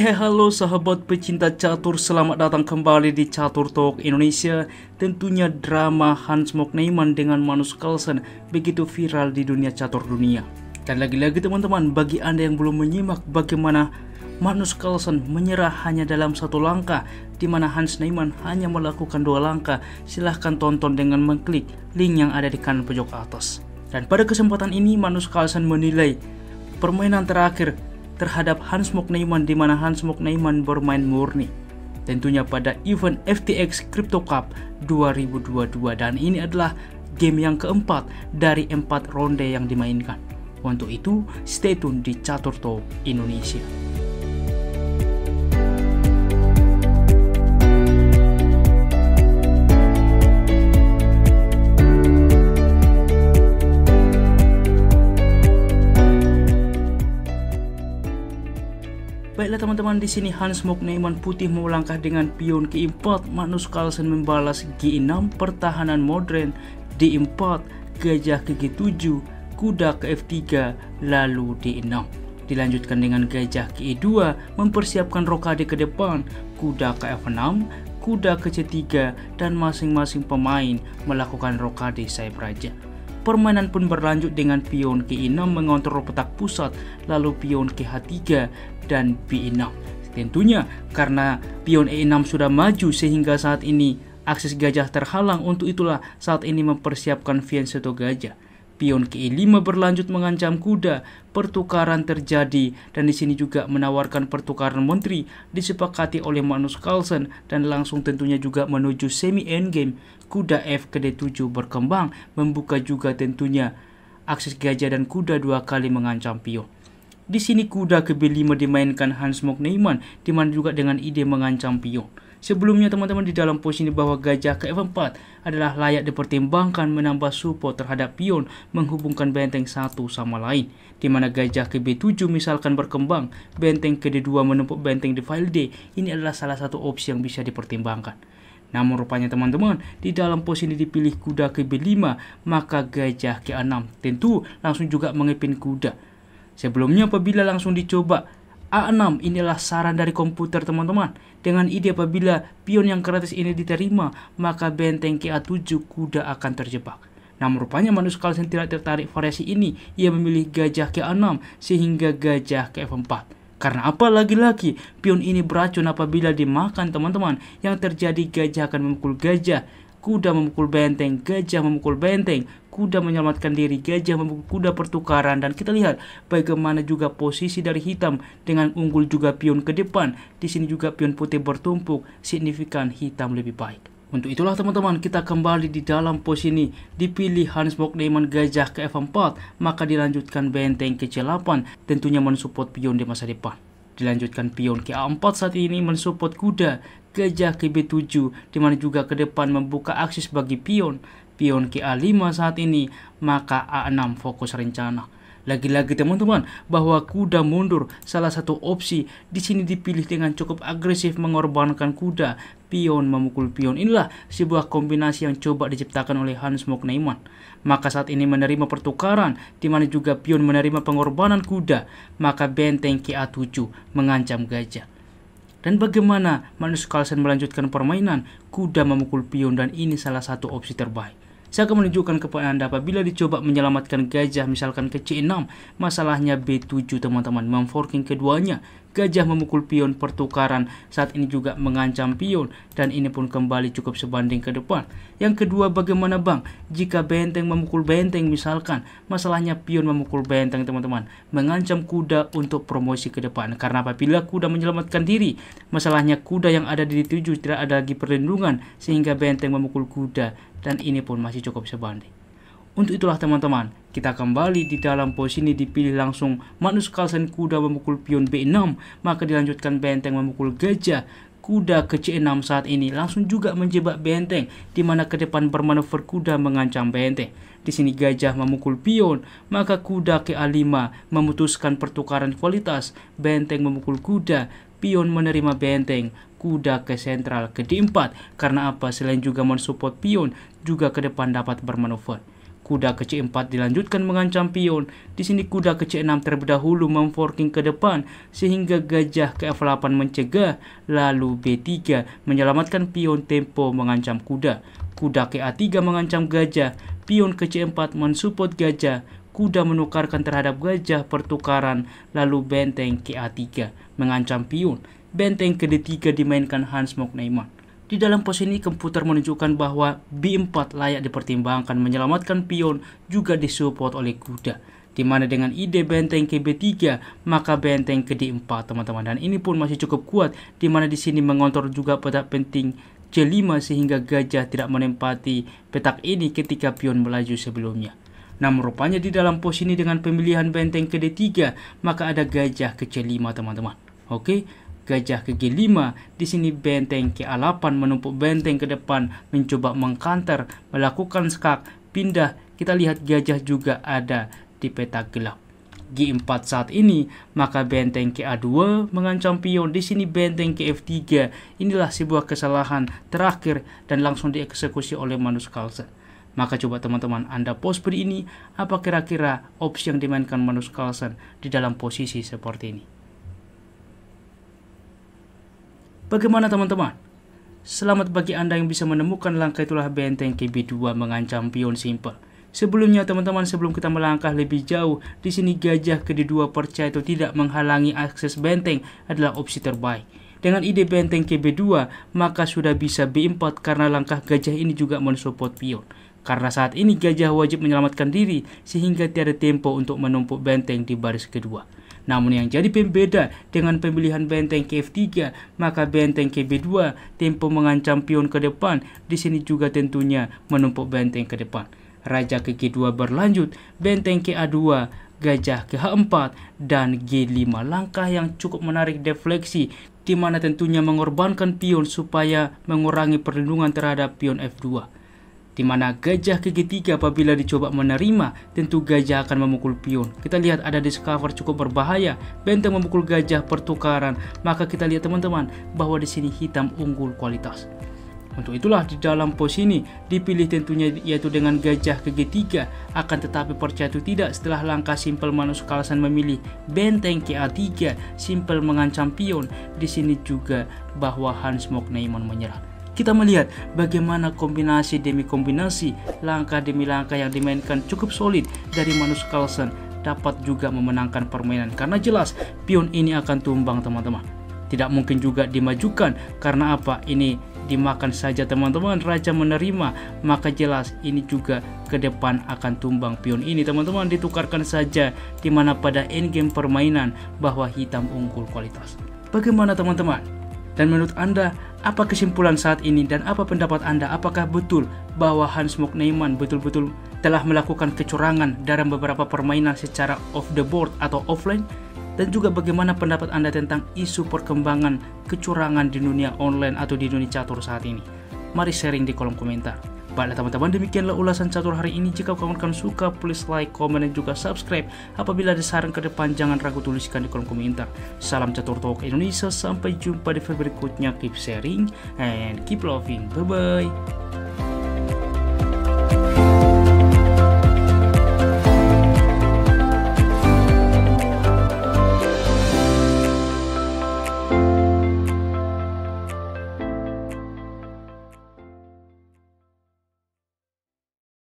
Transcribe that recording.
Halo sahabat pecinta catur, selamat datang kembali di Catur Talk Indonesia. Tentunya drama Hans Mokneyman dengan Magnus Carlsen begitu viral di dunia catur dunia. Dan lagi-lagi teman-teman, bagi Anda yang belum menyimak bagaimana Magnus Carlsen menyerah hanya dalam satu langkah, di mana Hans Neyman hanya melakukan 2 langkah, silahkan tonton dengan mengklik link yang ada di kanan pojok atas. Dan pada kesempatan ini Magnus Carlsen menilai permainan terakhir terhadap Hans Mokneyman, di mana Hans Mokneyman bermain murni tentunya pada event FTX Crypto Cup 2022, dan ini adalah game yang keempat dari 4 ronde yang dimainkan. Untuk itu stay tune di Catur Talk Indonesia. Baiklah teman-teman, di sini Hans Mokneyman putih melangkah dengan pion ke 4, Magnus Carlsen membalas G6, pertahanan modern D4, gajah ke G7, kuda ke F3, lalu D6. Dilanjutkan dengan gajah ke E2, mempersiapkan rokade ke depan, kuda ke F6, kuda ke C3, dan masing-masing pemain melakukan rokade sayap raja. Permainan pun berlanjut dengan pion ke E6 mengontrol petak pusat, lalu pion ke H3 dan B6. Tentunya karena pion E6 sudah maju sehingga saat ini akses gajah terhalang, untuk itulah saat ini mempersiapkan fianchetto gajah. Pion ke E5 berlanjut mengancam kuda, pertukaran terjadi dan di sini juga menawarkan pertukaran menteri disepakati oleh Magnus Carlsen dan langsung tentunya juga menuju semi endgame. Kuda F ke D7 berkembang, membuka juga tentunya akses gajah dan kuda 2 kali mengancam pion. Di sini kuda ke B5 dimainkan Hans Mokneyman, di mana juga dengan ide mengancam pion. Sebelumnya teman-teman, di dalam posisi bahwa gajah ke F4 adalah layak dipertimbangkan menambah support terhadap pion, menghubungkan benteng satu sama lain. Di mana gajah ke B7 misalkan berkembang, benteng ke D2 menumpuk benteng di file D, ini adalah salah satu opsi yang bisa dipertimbangkan. Namun rupanya teman-teman, di dalam posisi dipilih kuda ke B5, maka gajah ke A6 tentu langsung juga mengepin kuda. Sebelumnya apabila langsung dicoba A6, inilah saran dari komputer teman-teman. Dengan ide apabila pion yang gratis ini diterima, maka benteng ke A7 kuda akan terjebak. Namun rupanya Magnus Carlsen tidak tertarik variasi ini, ia memilih gajah ke A6 sehingga gajah ke F4. Karena apa? Lagi-lagi pion ini beracun apabila dimakan teman-teman. Yang terjadi gajah akan memukul gajah, kuda memukul benteng, gajah memukul benteng, kuda menyelamatkan diri, gajah memukul kuda, pertukaran. Dan kita lihat bagaimana juga posisi dari hitam dengan unggul juga pion ke depan. Di sini juga pion putih bertumpuk, signifikan hitam lebih baik. Untuk itulah teman-teman, kita kembali di dalam posisi ini. Dipilih Hans Mokneyman gajah ke F4, maka dilanjutkan benteng ke C8, tentunya mensupport pion di masa depan. Dilanjutkan pion ke A4 saat ini mensupport kuda, gajah ke B7, dimana juga ke depan membuka akses bagi pion. Pion ke A5 saat ini, maka A6 fokus rencana. Lagi-lagi teman-teman, bahwa kuda mundur salah satu opsi. Di sini dipilih dengan cukup agresif mengorbankan kuda, pion memukul pion. Inilah sebuah kombinasi yang coba diciptakan oleh Hans Mokneyman. Maka saat ini menerima pertukaran, di mana juga pion menerima pengorbanan kuda, maka benteng ke A7 mengancam gajah. Dan bagaimana Magnus Carlsen melanjutkan permainan? Kuda memukul pion, dan ini salah satu opsi terbaik. Saya akan menunjukkan kepada Anda apabila dicoba menyelamatkan gajah misalkan ke C6, masalahnya B7 teman-teman, memforking keduanya. Gajah memukul pion, pertukaran saat ini juga mengancam pion, dan ini pun kembali cukup sebanding ke depan. Yang kedua, bagaimana bang jika benteng memukul benteng misalkan, masalahnya pion memukul benteng teman-teman, mengancam kuda untuk promosi ke depan. Karena apabila kuda menyelamatkan diri, masalahnya kuda yang ada di D7 tidak ada lagi perlindungan sehingga benteng memukul kuda, dan ini pun masih cukup sebanding. Untuk itulah teman-teman, kita kembali di dalam posisi ini dipilih langsung Magnus Carlsen kuda memukul pion B6, maka dilanjutkan benteng memukul gajah, kuda ke C6 saat ini langsung juga menjebak benteng, di mana ke depan bermanuver kuda mengancam benteng. Di sini gajah memukul pion, maka kuda ke A5 memutuskan pertukaran kualitas, benteng memukul kuda, pion menerima benteng, kuda ke sentral ke D4. Karena apa? Selain juga mensupport pion, juga ke depan dapat bermanuver. Kuda ke C4 dilanjutkan mengancam pion. Di sini kuda ke C6 terlebih dahulu memforking ke depan sehingga gajah ke F8 mencegah. Lalu B3 menyelamatkan pion, tempo mengancam kuda. Kuda ke A3 mengancam gajah. Pion ke C4 mensupport gajah. Kuda menukarkan terhadap gajah, pertukaran. Lalu benteng ke A3 mengancam pion. Benteng ke D3 dimainkan Hans Mok Neiman. Di dalam pos ini komputer menunjukkan bahwa B4 layak dipertimbangkan menyelamatkan pion, juga disupport oleh kuda. Di mana dengan ide benteng ke B3 maka benteng ke D4 teman-teman, dan ini pun masih cukup kuat di mana di sini mengontrol juga petak penting C5 sehingga gajah tidak menempati petak ini ketika pion melaju sebelumnya. Namun rupanya di dalam pos ini dengan pemilihan benteng ke D3 maka ada gajah ke C5 teman-teman. Oke. Gajah ke G5, di sini benteng ke A8 menumpuk benteng ke depan, mencoba mengkanter, melakukan skak, pindah. Kita lihat gajah juga ada di petak gelap. G4 saat ini, maka benteng ke A2 mengancam pion. Di sini benteng ke F3. Inilah sebuah kesalahan terakhir dan langsung dieksekusi oleh Magnus Carlsen. Maka coba teman-teman Anda pos seperti ini, apa kira-kira opsi yang dimainkan Magnus Carlsen di dalam posisi seperti ini? Bagaimana teman-teman? Selamat bagi Anda yang bisa menemukan langkah itulah benteng ke B2 mengancam pion simpel. Sebelumnya teman-teman, sebelum kita melangkah lebih jauh, di sini gajah ke D2 percaya atau tidak menghalangi akses benteng adalah opsi terbaik. Dengan ide benteng ke B2, maka sudah bisa B4 karena langkah gajah ini juga mensupport pion. Karena saat ini gajah wajib menyelamatkan diri sehingga tiada tempo untuk menumpuk benteng di baris kedua. Namun yang jadi pembeda dengan pemilihan benteng ke F3, maka benteng ke B2 tempo mengancam pion ke depan. Di sini juga tentunya menumpuk benteng ke depan. Raja ke G2 berlanjut, benteng ke A2, gajah ke H4 dan G5. Langkah yang cukup menarik defleksi, di mana tentunya mengorbankan pion supaya mengurangi perlindungan terhadap pion F2. Di mana gajah ke G3 apabila dicoba menerima, tentu gajah akan memukul pion. Kita lihat ada discover cukup berbahaya, benteng memukul gajah, pertukaran. Maka kita lihat teman-teman bahwa di sini hitam unggul kualitas. Untuk itulah di dalam pos ini dipilih tentunya yaitu dengan gajah ke G3. Akan tetapi percaya atau tidak setelah langkah simpel Magnus Carlsen memilih benteng ke A3, simpel mengancam pion. Di sini juga bahwa Hans Mok Neiman menyerah. Kita melihat bagaimana kombinasi demi kombinasi, langkah demi langkah yang dimainkan cukup solid dari Magnus Carlsen dapat juga memenangkan permainan. Karena jelas pion ini akan tumbang teman-teman. Tidak mungkin juga dimajukan karena apa? Ini dimakan saja teman-teman. Raja menerima, maka jelas ini juga ke depan akan tumbang pion ini teman-teman. Ditukarkan saja di mana pada endgame permainan bahwa hitam unggul kualitas. Bagaimana teman-teman? Dan menurut Anda, apa kesimpulan saat ini dan apa pendapat Anda? Apakah betul bahwa Hans Mok Neiman betul-betul telah melakukan kecurangan dalam beberapa permainan secara off the board atau offline? Dan juga bagaimana pendapat Anda tentang isu perkembangan kecurangan di dunia online atau di dunia catur saat ini? Mari sharing di kolom komentar. Baiklah teman-teman, demikianlah ulasan catur hari ini. Jika kawan-kawan suka, please like, comment, dan juga subscribe. Apabila ada saran ke depan, jangan ragu tuliskan di kolom komentar. Salam Catur Talk Indonesia, sampai jumpa di video berikutnya. Keep sharing and keep loving. Bye-bye.